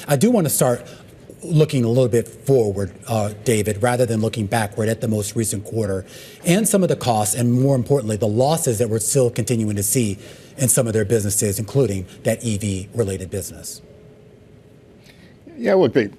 I do want to start looking a little bit forward, David, rather than looking backward at the most recent quarter and some of the costs, and more importantly, the losses that we're still continuing to see in some of their businesses, including that EV-related business. Yeah, look, they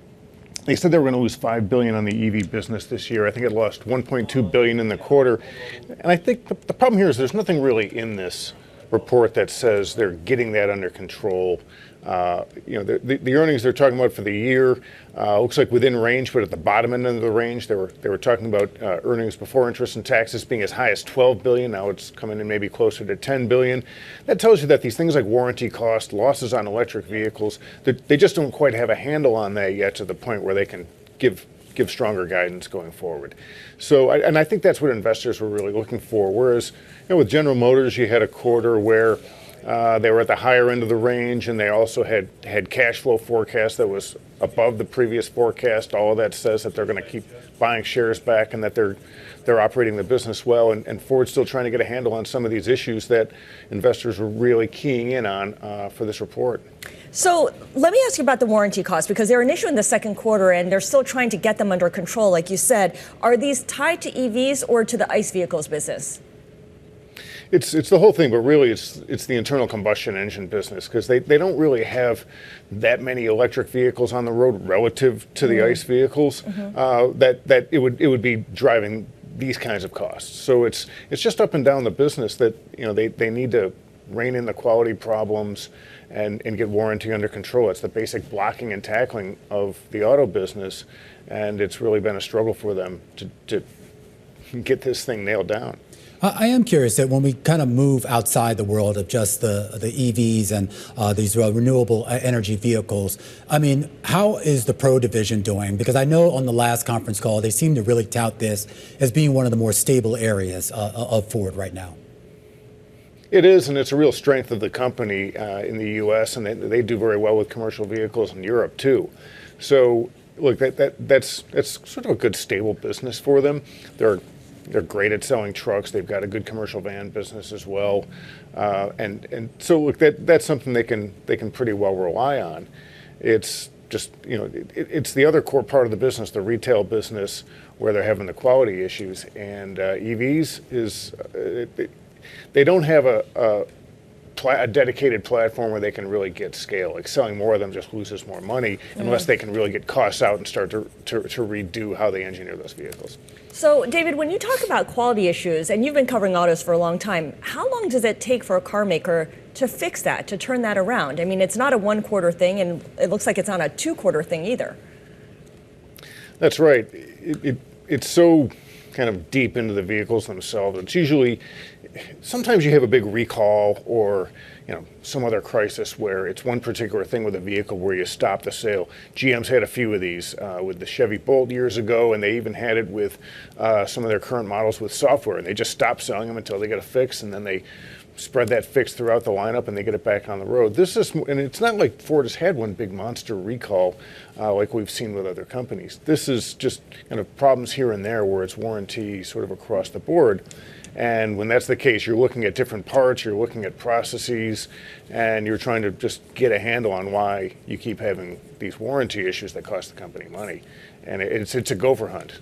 said they were going to lose $5 billion on the EV business this year. I think it lost $1.2 billion in the quarter. And I think the problem here is there's nothing really in this report that says they're getting that under control. The earnings they're talking about for the year looks like within range, but at the bottom end of the range, they were talking about earnings before interest and taxes being as high as $12 billion. Now it's coming in maybe closer to $10 billion. That tells you that these things like warranty costs, losses on electric vehicles, they just don't quite have a handle on that yet to the point where they can give stronger guidance going forward. So, I think that's what investors were really looking for. Whereas, with General Motors, you had a quarter where they were at the higher end of the range, and they also had cash flow forecast that was above the previous forecast. All of that says that they're going to keep buying shares back and that they're operating the business well. And Ford's still trying to get a handle on some of these issues that investors were really keying in on for this report. So let me ask you about the warranty costs, because they're an issue in the second quarter and they're still trying to get them under control, like you said. Are these tied to EVs or to the ICE vehicles business? It's the whole thing, but really it's the internal combustion engine business, because they don't really have that many electric vehicles on the road relative to the ICE vehicles that it would be driving these kinds of costs. So it's just up and down the business that they need to rein in the quality problems and get warranty under control. It's the basic blocking and tackling of the auto business, and it's really been a struggle for them to get this thing nailed down. I am curious that when we kind of move outside the world of just the EVs and these renewable energy vehicles, I mean, how is the Pro division doing? Because I know on the last conference call, they seem to really tout this as being one of the more stable areas of Ford right now. It is, and it's a real strength of the company in the U.S., and they do very well with commercial vehicles in Europe, too. So, look, that's sort of a good, stable business for them. They're great at selling trucks. They've got a good commercial van business as well, and so look, that's something they can pretty well rely on. It's just it's the other core part of the business, the retail business, where they're having the quality issues. And EVs is they don't have a dedicated platform where they can really get scale. Like selling more of them just loses more money unless they can really get costs out and start to redo how they engineer those vehicles. So, David, when you talk about quality issues, and you've been covering autos for a long time, how long does it take for a car maker to fix that, to turn that around? I mean, it's not a one-quarter thing, and it looks like it's not a two-quarter thing either. That's right. It's so kind of deep into the vehicles themselves. It's usually, sometimes you have a big recall or some other crisis where it's one particular thing with a vehicle where you stop the sale. GM's had a few of these with the Chevy Bolt years ago, and they even had it with some of their current models with software, and they just stop selling them until they get a fix, and then they spread that fix throughout the lineup and they get it back on the road. And it's not like Ford has had one big monster recall like we've seen with other companies. This is just kind of problems here and there where it's warranty sort of across the board. And when that's the case, you're looking at different parts, you're looking at processes, and you're trying to just get a handle on why you keep having these warranty issues that cost the company money. And it's a gopher hunt.